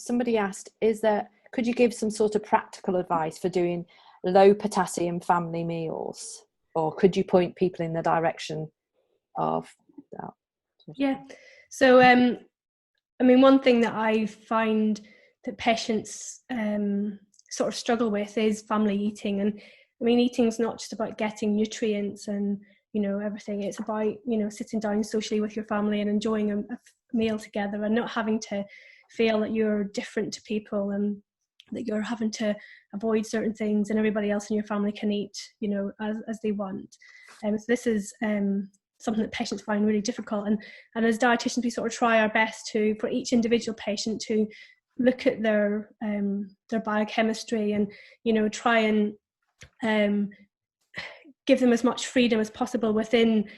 somebody asked, could you give some sort of practical advice for doing low potassium family meals, or could you point people in the direction of that? Yeah. So, I mean, one thing that I find that patients sort of struggle with is family eating. And I mean, eating's not just about getting nutrients and, you know, everything. It's about, you know, sitting down socially with your family and enjoying a meal together, and not having to feel that you're different to people and that you're having to avoid certain things and everybody else in your family can eat, you know, as they want. So this is something that patients find really difficult. And as dietitians, we sort of try our best for each individual patient to look at their biochemistry and, you know, try and give them as much freedom as possible within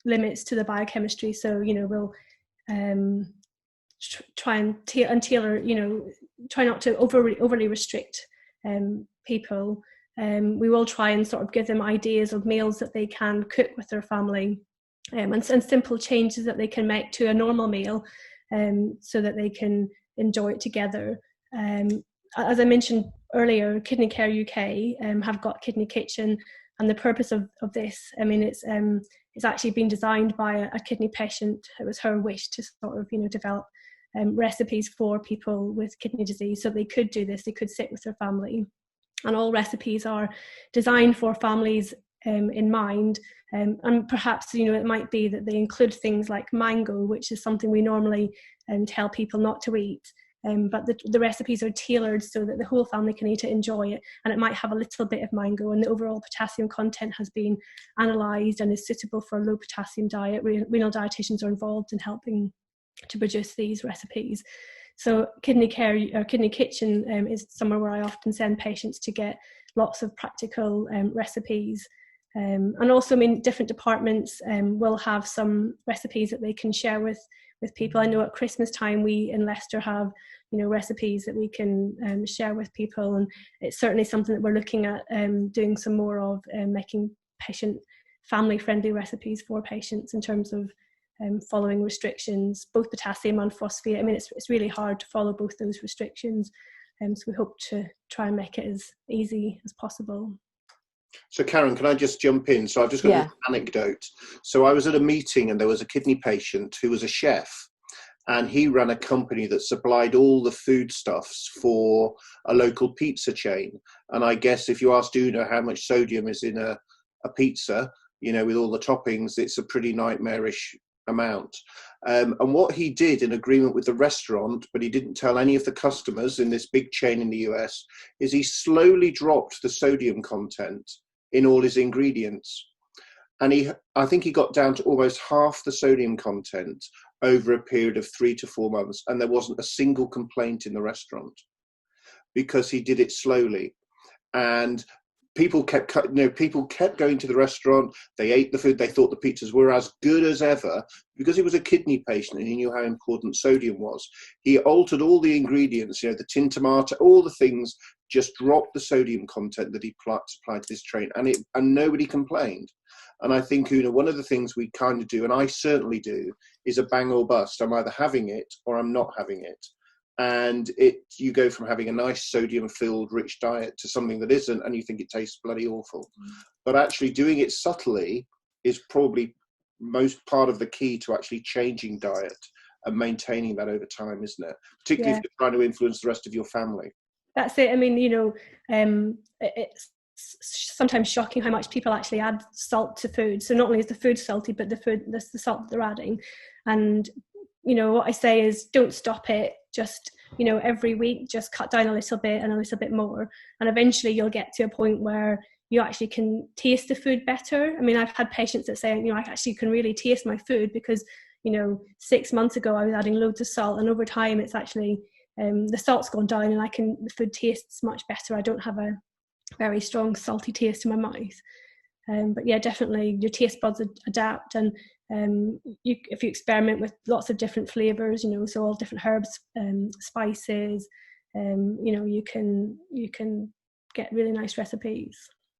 limits to the biochemistry. So, you know, we'll try and tailor, you know, try not to overly restrict people. We will try and sort of give them ideas of meals that they can cook with their family, and simple changes that they can make to a normal meal, so that they can enjoy it together. As I mentioned earlier, Kidney Care UK have got Kidney Kitchen, and the purpose of this, I mean, it's actually been designed by a kidney patient. It was her wish to sort of, you know, develop recipes for people with kidney disease, so they could do this, they could sit with their family. And all recipes are designed for families in mind, and perhaps, you know, it might be that they include things like mango, which is something we normally tell people not to eat, but the recipes are tailored so that the whole family can eat it, enjoy it, and it might have a little bit of mango, and the overall potassium content has been analysed and is suitable for a low potassium diet. Renal dietitians are involved in helping to produce these recipes. So Kidney Care or Kidney Kitchen is somewhere where I often send patients to get lots of practical recipes. And also, I mean, different departments will have some recipes that they can share with people. I know at Christmas time we in Leicester have, you know, recipes that we can share with people, and it's certainly something that we're looking at doing some more of, making patient family friendly recipes for patients in terms of following restrictions, both potassium and phosphate. I mean, it's really hard to follow both those restrictions, so we hope to try and make it as easy as possible. So Karen, can I just jump in? So I've just got an anecdote. So I was at a meeting and there was a kidney patient who was a chef, and he ran a company that supplied all the foodstuffs for a local pizza chain. And I guess if you asked Oonagh how much sodium is in a pizza, you know, with all the toppings, it's a pretty nightmarish amount. And what he did in agreement with the restaurant, but he didn't tell any of the customers in this big chain in the US, is he slowly dropped the sodium content in all his ingredients. And I think he got down to almost half the sodium content over a period of 3 to 4 months. And there wasn't a single complaint in the restaurant because he did it slowly. And people kept going to the restaurant. They ate the food. They thought the pizzas were as good as ever because he was a kidney patient and he knew how important sodium was. He altered all the ingredients, you know, the tin tomato, all the things, just dropped the sodium content that he supplied to this train, and nobody complained. And I think, Oonagh, one of the things we kind of do, and I certainly do, is a bang or bust. I'm either having it or I'm not having it. And you go from having a nice sodium-filled, rich diet to something that isn't, and you think it tastes bloody awful. But actually doing it subtly is probably most part of the key to actually changing diet and maintaining that over time, isn't it? Particularly if you're trying to influence the rest of your family. That's it. I mean, you know, it's sometimes shocking how much people actually add salt to food. So not only is the food salty, but the salt that they're adding. And you know, what I say is don't stop it. Just, you know, every week, just cut down a little bit and a little bit more. And eventually you'll get to a point where you actually can taste the food better. I mean, I've had patients that say, you know, I actually can really taste my food because, you know, 6 months ago I was adding loads of salt, and over time it's actually, the salt's gone down and the food tastes much better. I don't have a very strong salty taste in my mouth. But yeah, definitely your taste buds adapt, and if you experiment with lots of different flavors, you know, so all different herbs, spices, you know, you can get really nice recipes.